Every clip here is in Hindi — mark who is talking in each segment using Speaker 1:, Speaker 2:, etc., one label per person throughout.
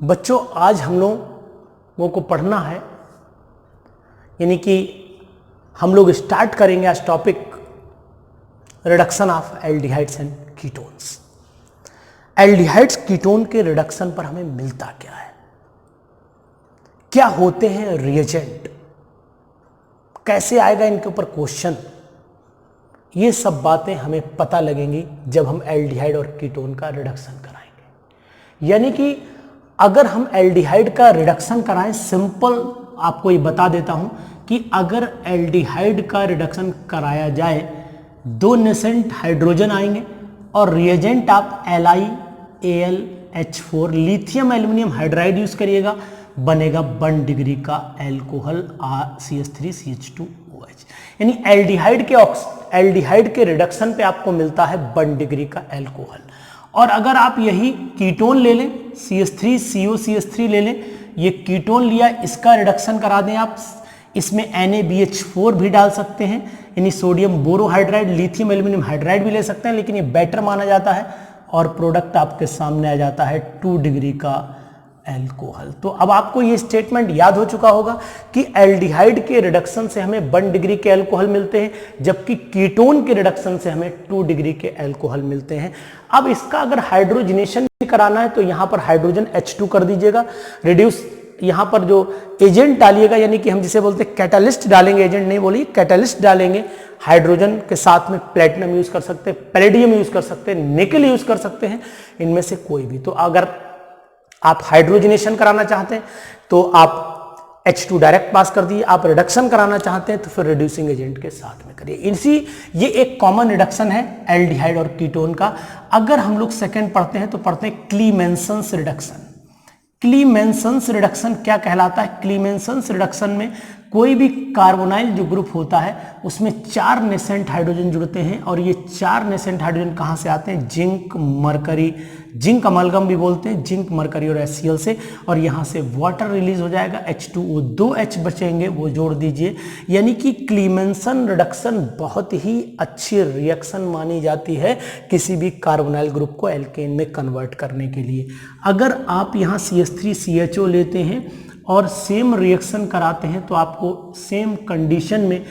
Speaker 1: बच्चों आज हम लोगों को पढ़ना है, यानी कि हम लोग स्टार्ट करेंगे आज topic reduction of aldehydes and ketones. Aldehydes ketone के रिडक्शन पर हमें मिलता क्या है, क्या होते हैं रिएजेंट, कैसे आएगा इनके ऊपर क्वेश्चन, ये सब बातें हमें पता लगेंगी जब हम एल्डिहाइड और कीटोन का रिडक्शन कराएंगे। यानी कि अगर हम एल्डिहाइड का रिडक्शन कराएं, सिंपल आपको ये बता देता हूं कि अगर एल्डिहाइड का रिडक्शन कराया जाए, दो नेसेंट हाइड्रोजन आएंगे और रिएजेंट आप LiAlH4 lithium aluminium hydride use करिएगा, बनेगा 1 डिग्री का एल्कोहल CH3CH2OH। यानी एल्डिहाइड के रिडक्शन पे आपको मिलता है 1 डिग्री का एल्कोहल। और अगर आप यही कीटोन ले लें, CH3COCH3 ले लें, ये कीटोन लिया, इसका रिडक्शन करा दें आप, इसमें NaBH4 भी डाल सकते हैं, यानी sodium borohydride, lithium aluminium hydride भी ले सकते हैं, लेकिन ये बेटर माना जाता है और प्रोडक्ट आपके सामने आ जाता है 2 डिग्री का एल्कोहल। तो अब आपको ये स्टेटमेंट याद हो चुका होगा कि एल्डिहाइड के रिडक्शन से हमें 1 डिग्री के एल्कोहल मिलते हैं, जबकि कीटोन के रिडक्शन से हमें 2 डिग्री के एल्कोहल मिलते हैं। अब इसका अगर हाइड्रोजनेशन कराना है तो यहां पर हाइड्रोजन H2 कर दीजिएगा, रिड्यूस यहां पर जो एजेंट डालिएगा, यानी कि हम जिसे बोलते हैं कैटालिस्ट डालेंगे, एजेंट नहीं बोलिए, कैटालिस्ट डालेंगे। हाइड्रोजन के साथ में प्लेटिनम यूज कर सकते हैं, पैलेडियम यूज कर सकते हैं, निकल यूज कर सकते हैं, इनमें से कोई भी। तो अगर आप हाइड्रोजनेशन कराना चाहते हैं तो आप H2 डायरेक्ट पास कर दिए, आप रिडक्शन कराना चाहते हैं तो फिर रिड्यूसिंग एजेंट के साथ में करिए। ये एक कॉमन रिडक्शन है एल्डिहाइड और कीटोन का। अगर हम लोग सेकंड पढ़ते हैं तो पढ़ते हैं क्लीमेंसन्स रिडक्शन। क्लीमेंसन्स रिडक्शन क्या कहलाता है? क्लीमेंसन्स रिडक्शन में कोई भी कार्बोनाइल जो ग्रुप होता है उसमें 4 नेसेंट हाइड्रोजन जुड़ते हैं, और ये 4 नेसेंट हाइड्रोजन कहाँ से आते हैं? जिंक, मरकरी, जिंक अमलगम भी बोलते हैं, जिंक, मरकरी और HCl से, और यहाँ से वाटर रिलीज हो जाएगा, H2O, 2 H बचेंगे, वो जोड़ दीजिए। यानी कि क्लीमेंसन रिडक्शन बहुत ही अच्छी रिएक्शन मानी जाती है किसी भी कार्बोनाइल ग्रुप को एल्केन में कन्वर्ट करने के लिए। अगर आप यहाँ CH3CHO लेते हैं और सेम रिएक्शन कराते हैं तो आपको सेम कंडीशन में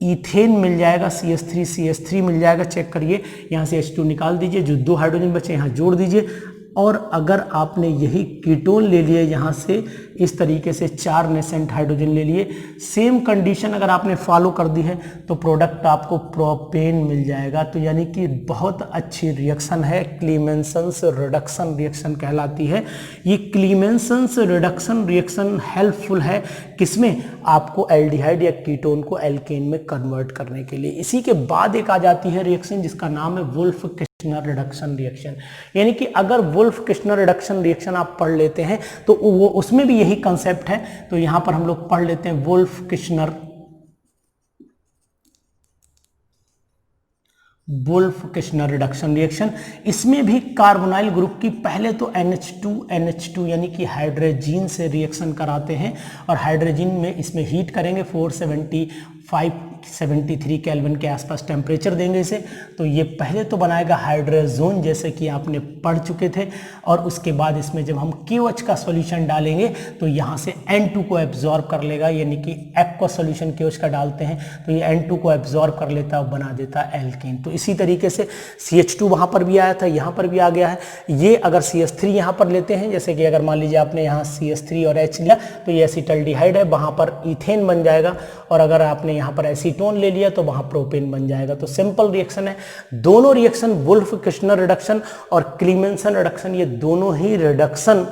Speaker 1: इथेन मिल जाएगा, CH3CH3 मिल जाएगा। चेक करिए, यहाँ से H2 निकाल दीजिए, जो 2 हाइड्रोजन बचे यहाँ जोड़ दीजिए। और अगर आपने यही कीटोन ले लिए, यहाँ से इस तरीके से 4 नेसेंट हाइड्रोजन ले लिए, सेम कंडीशन अगर आपने फॉलो कर दी है तो प्रोडक्ट आपको प्रोपेन मिल जाएगा। तो यानी कि बहुत अच्छी रिएक्शन है, क्लीमेंसन्स रिडक्शन रिएक्शन कहलाती है। ये क्लीमेंसन्स रिडक्शन रिएक्शन हेल्पफुल है किसमें? आपको एल्डिहाइड या कीटोन को एल्केन में कन्वर्ट करने के लिए। इसी के बाद एक आ जाती है रिएक्शन जिसका नाम है वुल्फ किश्नर रिडक्शन रिएक्शन। यानी कि अगर वुल्फ किश्नर रिडक्शन रिएक्शन आप पढ़ लेते हैं तो वो उसमें भी यही कंसेप्ट है। तो यहां पर हम लोग पढ़ लेते हैं वुल्फ किश्नर रिडक्शन रिएक्शन। इसमें भी कार्बोनाइल ग्रुप की पहले तो NH2 यानी कि हाइड्रोजन से रिएक्शन कराते हैं, और हाइड्रोजन में इसमें हीट करेंगे, 473 केल्विन के आसपास टेम्परेचर देंगे इसे। तो ये पहले तो बनाएगा हाइड्रोजन, जैसे कि आपने पढ़ चुके थे, और उसके बाद इसमें जब हम KOH का सॉल्यूशन डालेंगे तो यहाँ से N2 को एब्जॉर्ब कर लेगा, यानी कि एक्वस सॉल्यूशन KOH का डालते हैं तो ये N2 को एब्जॉर्ब कर लेता है और बना देता है एल्केन। तो इसी तरीके से CH2 वहाँ पर भी आया था, यहाँ पर भी आ गया है। ये अगर CH3 यहाँ पर लेते हैं, जैसे कि अगर मान लीजिए आपने यहाँ CH3 और H लिया तो ये एसिटल्डिहाइड है, वहाँ पर इथेन बन जाएगा, और अगर आपने यहाँ पर एसीटोन ले लिया तो वहाँ प्रोपेन बन जाएगा। तो सिंपल रिएक्शन है। दोनों रिएक्शन वुल्फ किश्नर रिडक्शन और क्लीमेंसन रिडक्शन, ये दोनों ही रिडक्शन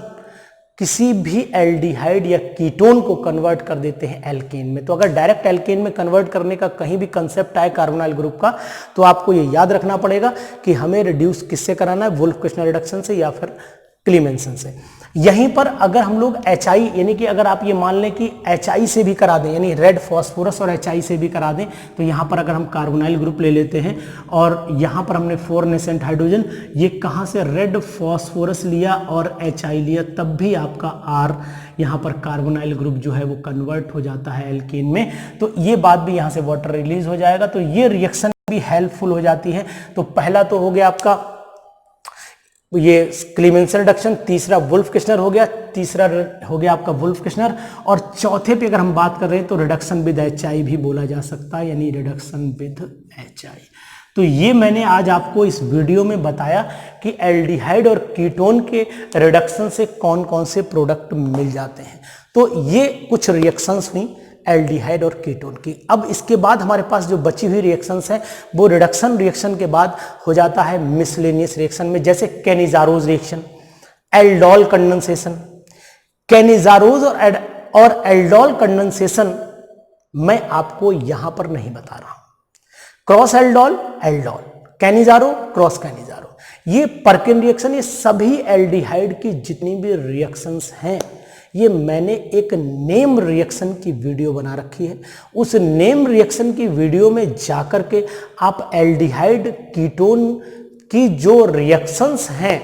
Speaker 1: किसी भी एल्डिहाइड या कीटोन को कन्वर्ट कर देते हैं एल्केन में। तो अगर डायरेक्ट एल्केन में कन्वर्ट करने का कहीं भी कंसेप्ट आए कार्बोनाइल ग्रुप का, तो आपको ये याद रखना पड़ेगा कि हमें रिड्यूस किससे कराना है, वुल्फ किश्नर रिडक्शन से या फिर क्लीमेंसन से। यहीं पर अगर हम लोग HI, यानी कि अगर आप ये मान लें कि HI से भी करा दें, यानी रेड फॉस्फोरस और HI से भी करा दें, तो यहाँ पर अगर हम कार्बोनाइल ग्रुप ले लेते हैं और यहाँ पर हमने 4 नेसेंट हाइड्रोजन, ये कहाँ से रेड फॉस्फोरस लिया और HI लिया, तब भी आपका R यहाँ पर कार्बोनाइल ग्रुप जो है वो कन्वर्ट हो जाता है एल्केन में। तो ये बात भी यहाँ से वाटर रिलीज हो जाएगा, तो ये रिएक्शन भी हेल्पफुल हो जाती है। तो पहला तो हो गया आपका ये क्लीमेंसन रिडक्शन, तीसरा वुल्फ किश्नर हो गया, तीसरा हो गया आपका वुल्फ किश्नर, और चौथे पे अगर हम बात कर रहे हैं तो रिडक्शन विद HI भी बोला जा सकता है, यानी रिडक्शन विद HI। तो ये मैंने आज आपको इस वीडियो में बताया कि एल्डिहाइड और कीटोन के रिडक्शन से कौन कौन से प्रोडक्ट मिल जाते हैं। तो ये कुछ रिएक्शंस हुई एल्डिहाइड और कीटोन की। अब इसके बाद हमारे पास जो बची हुई रिएक्शंस हैं वो रिडक्शन रिएक्शन के बाद हो जाता है मिसलेनियस रिएक्शन में, जैसे कैनिजारोज रिएक्शन, एल्डोल कंडेंसेशन। कैनिजारोज और एल्डोल कंडेंसेशन मैं आपको यहां पर नहीं बता रहा हूं। Cross aldol aldol, Cannizzaro cross Cannizzaro, ये पर्किन रिएक्शन, ये सभी एल्डिहाइड की जितनी भी रिएक्शंस हैं ये मैंने एक नेम रिएक्शन की वीडियो बना रखी है। उस नेम रिएक्शन की वीडियो में जाकर के आप एल्डिहाइड कीटोन की जो रिएक्शंस हैं,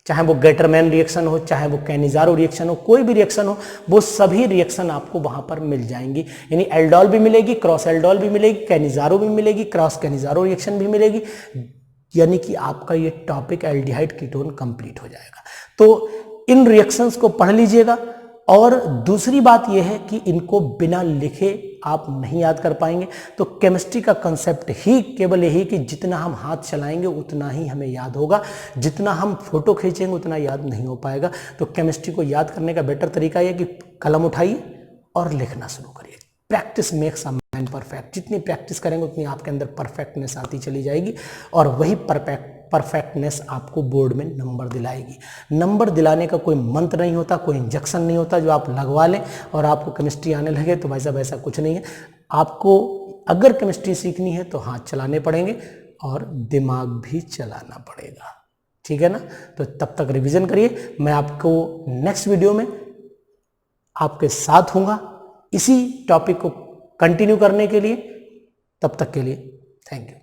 Speaker 1: चाहे वो गेटरमैन रिएक्शन हो, चाहे वो कैनिजारो रिएक्शन हो, कोई भी रिएक्शन हो, वो सभी रिएक्शन आपको वहां पर मिल जाएंगी। यानी एल्डोल भी मिलेगी, क्रॉस एल्डोल भी मिलेगी, कैनिजारो भी मिलेगी, क्रॉस कैनिजारो रिएक्शन भी मिलेगी, यानी कि आपका ये टॉपिक एल्डिहाइड कीटोन कंप्लीट हो जाएगा। तो इन रिएक्शंस को पढ़ लीजिएगा। और दूसरी बात यह है कि इनको बिना लिखे आप नहीं याद कर पाएंगे। तो केमिस्ट्री का कंसेप्ट ही केवल यही कि जितना हम हाथ चलाएंगे उतना ही हमें याद होगा, जितना हम फोटो खींचेंगे उतना याद नहीं हो पाएगा। तो केमिस्ट्री को याद करने का बेटर तरीका यह कि कलम उठाइए और लिखना शुरू करिए। Practice makes a man perfect. जितनी प्रैक्टिस करेंगे उतनी आपके अंदर परफेक्टनेस आती चली जाएगी, और वही परफेक्टनेस आपको बोर्ड में नंबर दिलाएगी। नंबर दिलाने का कोई मंत्र नहीं होता, कोई इंजेक्शन नहीं होता जो आप लगवा लें और आपको केमिस्ट्री आने लगे, तो भाई साहब ऐसा कुछ नहीं है। आपको अगर केमिस्ट्री सीखनी है तो हाथ चलाने पड़ेंगे और दिमाग भी चलाना पड़ेगा, ठीक है ना। तो तब तक रिवीजन करिए। मैं आपको नेक्स्ट वीडियो में आपके साथ हूँगा इसी टॉपिक को कंटिन्यू करने के लिए। तब तक के लिए थैंक यू।